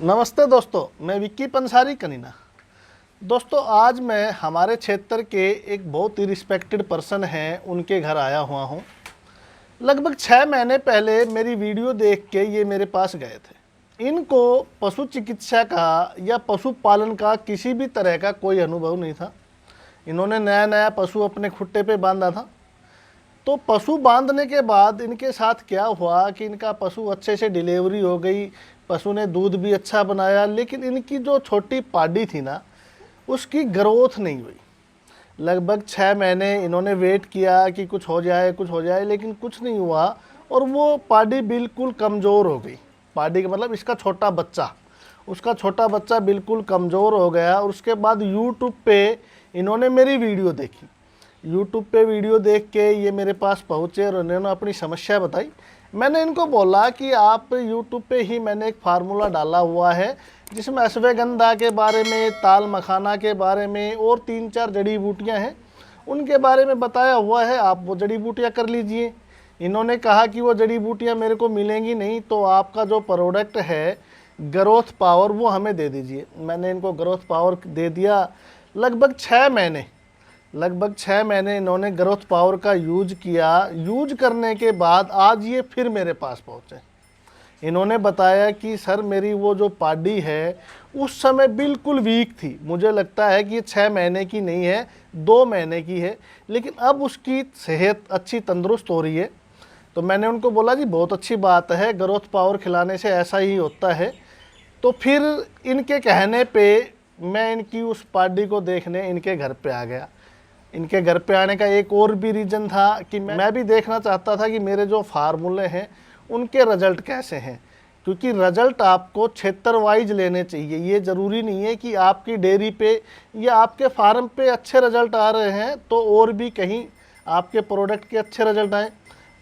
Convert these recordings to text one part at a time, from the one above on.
नमस्ते दोस्तों, मैं विक्की पंसारी कनीना। दोस्तों, आज मैं हमारे क्षेत्र के एक बहुत ही रिस्पेक्टेड पर्सन हैं, उनके घर आया हुआ हूं। लगभग 6 महीने पहले मेरी वीडियो देख के ये मेरे पास गए थे। इनको पशु चिकित्सा का या पशु पालन का किसी भी तरह का कोई अनुभव नहीं था। इन्होंने नया नया पशु अपने खुट्टे पे बांधा था। तो पशु बांधने के बाद इनके साथ क्या हुआ कि इनका पशु अच्छे से डिलीवरी हो गई, पशु ने दूध भी अच्छा बनाया, लेकिन इनकी जो छोटी पाडी थी ना, उसकी ग्रोथ नहीं हुई। लगभग 6 महीने इन्होंने वेट किया कि कुछ हो जाए, लेकिन कुछ नहीं हुआ और वो पाडी बिल्कुल कमज़ोर हो गई। पाडी का मतलब इसका छोटा बच्चा, उसका छोटा बच्चा बिल्कुल कमज़ोर हो गया। और उसके बाद यूट्यूब पे इन्होंने मेरी वीडियो देखी। यूट्यूब पे वीडियो देख के ये मेरे पास पहुँचे और उन्होंने अपनी समस्या बताई। मैंने इनको बोला कि आप यूट्यूब पे ही मैंने एक फार्मूला डाला हुआ है जिसमें अश्वगंधा के बारे में, ताल मखाना के बारे में और 3-4 जड़ी बूटियाँ हैं, उनके बारे में बताया हुआ है। आप वो जड़ी बूटियाँ कर लीजिए। इन्होंने कहा कि वो जड़ी बूटियाँ मेरे को मिलेंगी नहीं, तो आपका जो प्रोडक्ट है ग्रोथ पावर, वो हमें दे दीजिए। मैंने इनको ग्रोथ पावर दे दिया। लगभग 6 महीने इन्होंने ग्रोथ पावर का यूज किया। यूज करने के बाद आज ये फिर मेरे पास पहुँचे। इन्होंने बताया कि सर, मेरी वो जो पाडी है उस समय बिल्कुल वीक थी। मुझे लगता है कि ये 6 महीने की नहीं है, 2 महीने की है, लेकिन अब उसकी सेहत अच्छी तंदुरुस्त हो रही है। तो मैंने उनको बोला जी बहुत अच्छी बात है, ग्रोथ पावर खिलाने से ऐसा ही होता है। तो फिर इनके कहने पे मैं इनकी उस पाडी को देखने इनके घर पे आ गया। इनके घर पे आने का एक और भी रीज़न था कि मैं भी देखना चाहता था कि मेरे जो फार्मूले हैं उनके रिज़ल्ट कैसे हैं, क्योंकि रिज़ल्ट आपको क्षेत्र वाइज लेने चाहिए। ये ज़रूरी नहीं है कि आपकी डेयरी पे या आपके फार्म पे अच्छे रिज़ल्ट आ रहे हैं तो और भी कहीं आपके प्रोडक्ट के अच्छे रिज़ल्ट आए।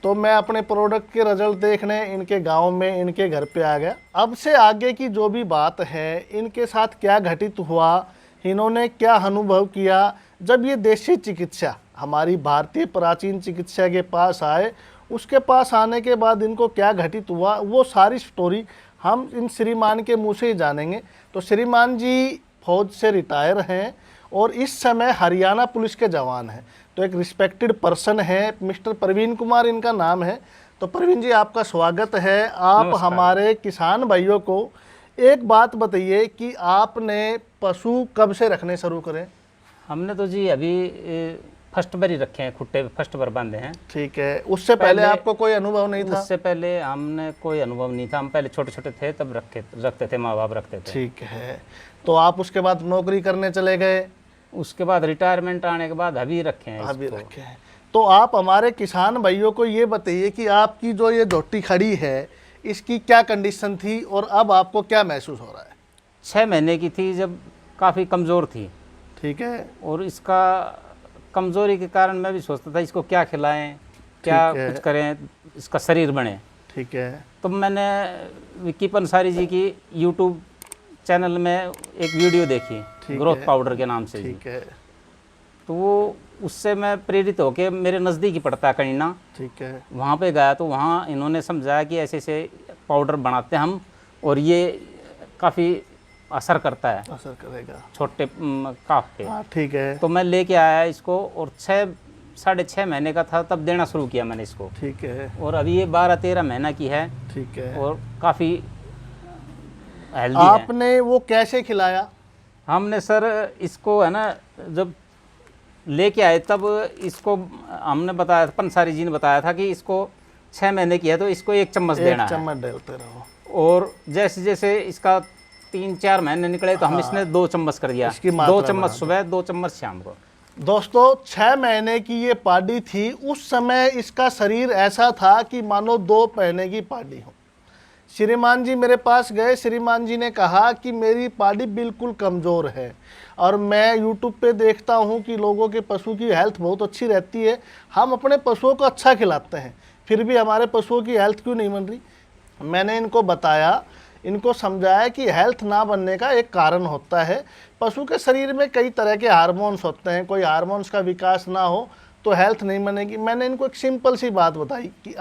तो मैं अपने प्रोडक्ट के रिज़ल्ट देखने इनके गांव में इनके घर पे आ गया। अब से आगे की जो भी बात है, इनके साथ क्या घटित हुआ, इन्होंने क्या अनुभव किया जब ये देसी चिकित्सा हमारी भारतीय प्राचीन चिकित्सा के पास आए, उसके पास आने के बाद इनको क्या घटित हुआ, वो सारी स्टोरी हम इन श्रीमान के मुंह से ही जानेंगे। तो श्रीमान जी फौज से रिटायर हैं और इस समय हरियाणा पुलिस के जवान हैं। तो एक रिस्पेक्टेड पर्सन है, मिस्टर प्रवीण कुमार इनका नाम है। तो प्रवीण जी, आपका स्वागत है। आप हमारे किसान भाइयों को एक बात बताइए कि आपने पशु कब से रखने शुरू करें? हमने तो जी अभी फर्स्ट बार ही रखे हैं, खुट्टे फर्स्ट बार बांधे हैं। ठीक है। उससे पहले आपको कोई अनुभव नहीं था? उससे पहले हमने कोई अनुभव नहीं था। हम पहले छोटे छोटे थे तब रखते थे, माँ बाप रखते थे। ठीक है। तो आप उसके बाद नौकरी करने चले गए? उसके बाद रिटायरमेंट आने के बाद अभी रखे हैं। अभी रखे हैं। तो आप हमारे किसान भाइयों को ये बताइए कि आपकी जो ये झोटी खड़ी है, इसकी क्या कंडीशन थी और अब आपको क्या महसूस हो रहा है? 6 महीने की थी जब काफ़ी कमज़ोर थी। ठीक है। और इसका कमज़ोरी के कारण मैं भी सोचता था इसको क्या खिलाएं, क्या कुछ करें, इसका शरीर बने। ठीक है। तो मैंने विक्की पंसारी जी की यूट्यूब चैनल में एक वीडियो देखी, ग्रोथ पाउडर के नाम से। ठीक है। तो वो उससे मैं प्रेरित होकर, मेरे नज़दीक ही पड़ता है कनीना, ठीक है, वहाँ पे गया। तो वहाँ इन्होंने समझाया कि ऐसे ऐसे पाउडर बनाते हैं हम और ये काफ़ी असर करता है, असर करेगा छोटे काफ पे। ठीक है। तो मैं लेके आया इसको और 6-6.5 महीने का था तब देना शुरू किया मैंने इसको। ठीक है। और अभी ये 12-13 महीना की है। ठीक है। और काफ़ी हेल्दी आपने वो कैसे खिलाया? हमने सर इसको है ना, जब लेके आए तब इसको हमने बताया, पंसारी जी ने बताया था कि इसको 6 महीने की है तो इसको 1 चम्मच देना है। 1 चम्मच डालते रहो। और जैसे जैसे इसका 3-4 महीने निकले तो हम इसने 2 चम्मच कर दिया। 2 चम्मच सुबह, 2 चम्मच शाम को। दोस्तों, 6 महीने की ये पाडी थी। उस समय इसका शरीर ऐसा था कि मानो 2 महीने की पाडी हो। श्रीमान जी मेरे पास गए। श्रीमान जी ने कहा कि मेरी पाडी बिल्कुल कमज़ोर है और मैं यूट्यूब पे देखता हूँ कि लोगों के पशु की हेल्थ बहुत अच्छी रहती है, हम अपने पशुओं को अच्छा खिलाते हैं, फिर भी हमारे पशुओं की हेल्थ क्यों नहीं बन रही? मैंने इनको बताया, इनको समझाया कि हेल्थ ना बनने का एक कारण होता है, पशु के शरीर में कई तरह के हार्मोन्स होते हैं, कोई हार्मोन्स का विकास ना हो तो हेल्थ नहीं बनेगी। मैंने इनको एक सिंपल सी बात बताई कि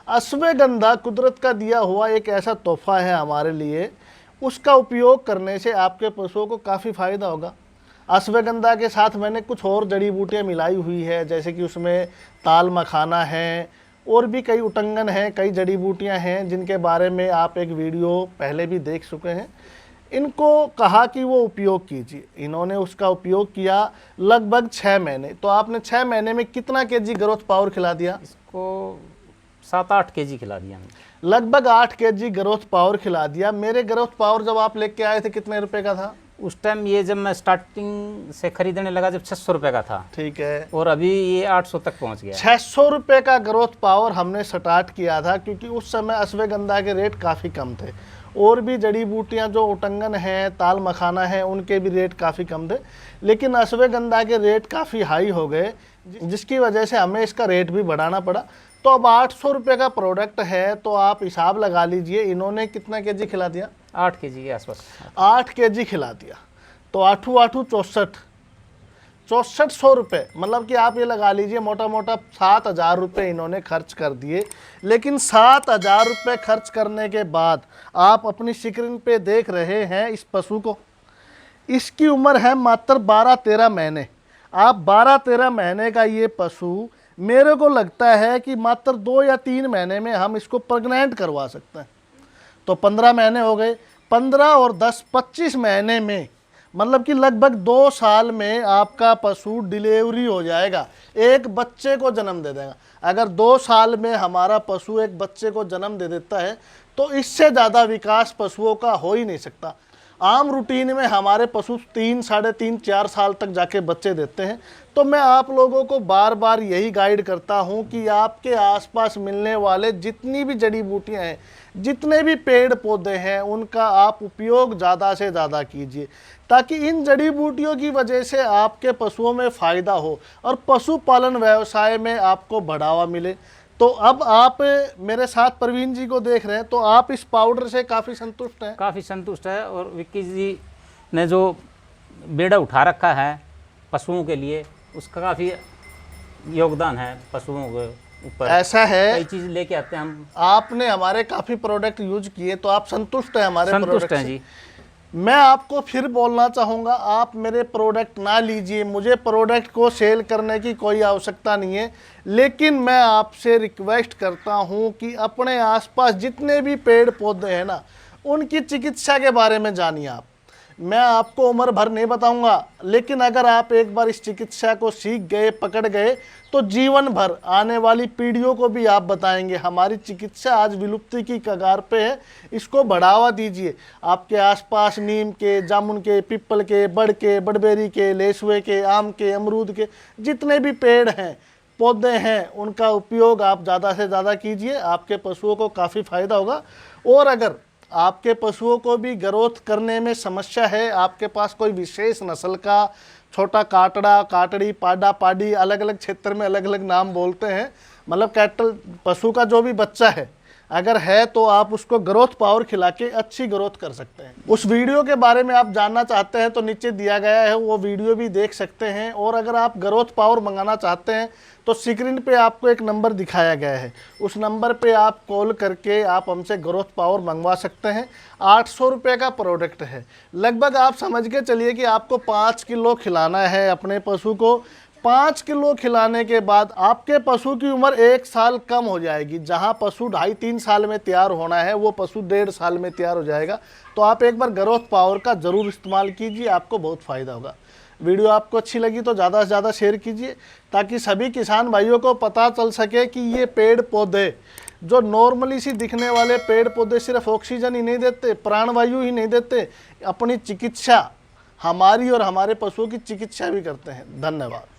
अश्वगंधा कुदरत का दिया हुआ एक ऐसा तोहफा है हमारे लिए, उसका उपयोग करने से आपके पशुओं को काफ़ी फ़ायदा होगा। अश्वगंधा के साथ मैंने कुछ और जड़ी बूटियाँ मिलाई हुई है, जैसे कि उसमें ताल मखाना है और भी कई उटंगन हैं, कई जड़ी बूटियाँ हैं जिनके बारे में आप एक वीडियो पहले भी देख चुके हैं। इनको कहा कि वो उपयोग कीजिए, इन्होंने उसका उपयोग किया लगभग 6 महीने। तो आपने 6 महीने में कितना केजी ग्रोथ पावर खिला दिया? इसको 7-8 केजी खिला दिया हमने। लगभग 8 केजी ग्रोथ पावर खिला दिया। मेरे ग्रोथ पावर जब आप लेके आए थे कितने रुपए का था? उस टाइम ये जब मैं स्टार्टिंग से खरीदने लगा जब 600 रुपये का था, ठीक है, और अभी ये 800 तक पहुंच गया। 600 रुपये का ग्रोथ पावर हमने स्टार्ट किया था, क्योंकि उस समय अश्वगंधा के रेट काफ़ी कम थे और भी जड़ी बूटियां जो उटंगन हैं, ताल मखाना है, उनके भी रेट काफ़ी कम थे। लेकिन अश्वगंधा के रेट काफ़ी हाई हो गए, जिसकी वजह से हमें इसका रेट भी बढ़ाना पड़ा। तो अब 800 रुपये का प्रोडक्ट है, तो आप हिसाब लगा लीजिए इन्होंने कितना केजी खिला दिया? 8 केजी के आसपास। 8 केजी खिला दिया, तो 8 6400 रुपये, मतलब कि आप ये लगा लीजिए मोटा मोटा 7000 रुपये इन्होंने खर्च कर दिए। लेकिन 7000 रुपये खर्च करने के बाद आप अपनी स्क्रीन पे देख रहे हैं इस पशु को, इसकी उम्र है मात्र 12-13 महीने। आप 12-13 महीने का ये पशु, मेरे को लगता है कि मात्र 2 या 3 महीने में हम इसको प्रेग्नेंट करवा सकते हैं। तो 15 महीने हो गए, 15 और 10 25 महीने में, मतलब कि लगभग 2 साल में आपका पशु डिलीवरी हो जाएगा, एक बच्चे को जन्म दे देगा। अगर 2 साल में हमारा पशु एक बच्चे को जन्म दे देता है तो इससे ज़्यादा विकास पशुओं का हो ही नहीं सकता। आम रूटीन में हमारे पशु 3, 3.5, 4 साल तक जाके बच्चे देते हैं। तो मैं आप लोगों को बार बार यही गाइड करता हूं कि आपके आसपास मिलने वाले जितनी भी जड़ी बूटियां हैं, जितने भी पेड़ पौधे हैं, उनका आप उपयोग ज़्यादा से ज़्यादा कीजिए, ताकि इन जड़ी बूटियों की वजह से आपके पशुओं में फ़ायदा हो और पशुपालन व्यवसाय में आपको बढ़ावा मिले। तो अब आप मेरे साथ प्रवीण जी को देख रहे हैं, तो आप इस पाउडर से काफ़ी संतुष्ट हैं? काफ़ी संतुष्ट है, और विक्की जी ने जो बेड़ा उठा रखा है पशुओं के लिए, उसका काफ़ी योगदान है पशुओं के ऊपर। ऐसा है, कई चीज़ लेके आते हैं हम। आपने हमारे काफ़ी प्रोडक्ट यूज किए, तो आप संतुष्ट हैं हमारे संतुष्ट प्रोडक्ट हैं से? जी। मैं आपको फिर बोलना चाहूँगा, आप मेरे प्रोडक्ट ना लीजिए, मुझे प्रोडक्ट को सेल करने की कोई आवश्यकता नहीं है। लेकिन मैं आपसे रिक्वेस्ट करता हूँ कि अपने आसपास जितने भी पेड़ पौधे हैं ना, उनकी चिकित्सा के बारे में जानिए। आप, मैं आपको उम्र भर नहीं बताऊंगा, लेकिन अगर आप एक बार इस चिकित्सा को सीख गए, पकड़ गए, तो जीवन भर आने वाली पीढ़ियों को भी आप बताएंगे हमारी चिकित्सा आज विलुप्ति की कगार पे है, इसको बढ़ावा दीजिए। आपके आसपास नीम के, जामुन के, पीपल के, बड़ के, बड़बेरी के, लेसुए के, आम के, अमरूद के, जितने भी पेड़ हैं, पौधे हैं, उनका उपयोग आप ज़्यादा से ज़्यादा कीजिए। आपके पशुओं को काफ़ी फ़ायदा होगा। और अगर आपके पशुओं को भी ग्रोथ करने में समस्या है, आपके पास कोई विशेष नस्ल का छोटा काटड़ा, काटड़ी, पाडा, पाडी, अलग अलग क्षेत्र में अलग अलग नाम बोलते हैं, मतलब कैटल पशु का जो भी बच्चा है अगर है, तो आप उसको ग्रोथ पावर खिला के अच्छी ग्रोथ कर सकते हैं। उस वीडियो के बारे में आप जानना चाहते हैं तो नीचे दिया गया है, वो वीडियो भी देख सकते हैं। और अगर आप ग्रोथ पावर मंगाना चाहते हैं तो स्क्रीन पे आपको एक नंबर दिखाया गया है, उस नंबर पे आप कॉल करके आप हमसे ग्रोथ पावर मंगवा सकते हैं। 800 रुपये का प्रोडक्ट है। लगभग आप समझ के चलिए कि आपको 5 किलो खिलाना है अपने पशु को। 5 किलो खिलाने के बाद आपके पशु की उम्र 1 साल कम हो जाएगी। जहां पशु 2.5-3 साल में तैयार होना है, वो पशु 1.5 साल में तैयार हो जाएगा। तो आप एक बार ग्रोथ पावर का ज़रूर इस्तेमाल कीजिए, आपको बहुत फ़ायदा होगा। वीडियो आपको अच्छी लगी तो ज़्यादा से ज़्यादा शेयर कीजिए, ताकि सभी किसान भाइयों को पता चल सके कि ये पेड़ पौधे जो नॉर्मली सी दिखने वाले पेड़ पौधे सिर्फ ऑक्सीजन ही नहीं देते, प्राणवायु ही नहीं देते, अपनी चिकित्सा, हमारी और हमारे पशुओं की चिकित्सा भी करते हैं। धन्यवाद।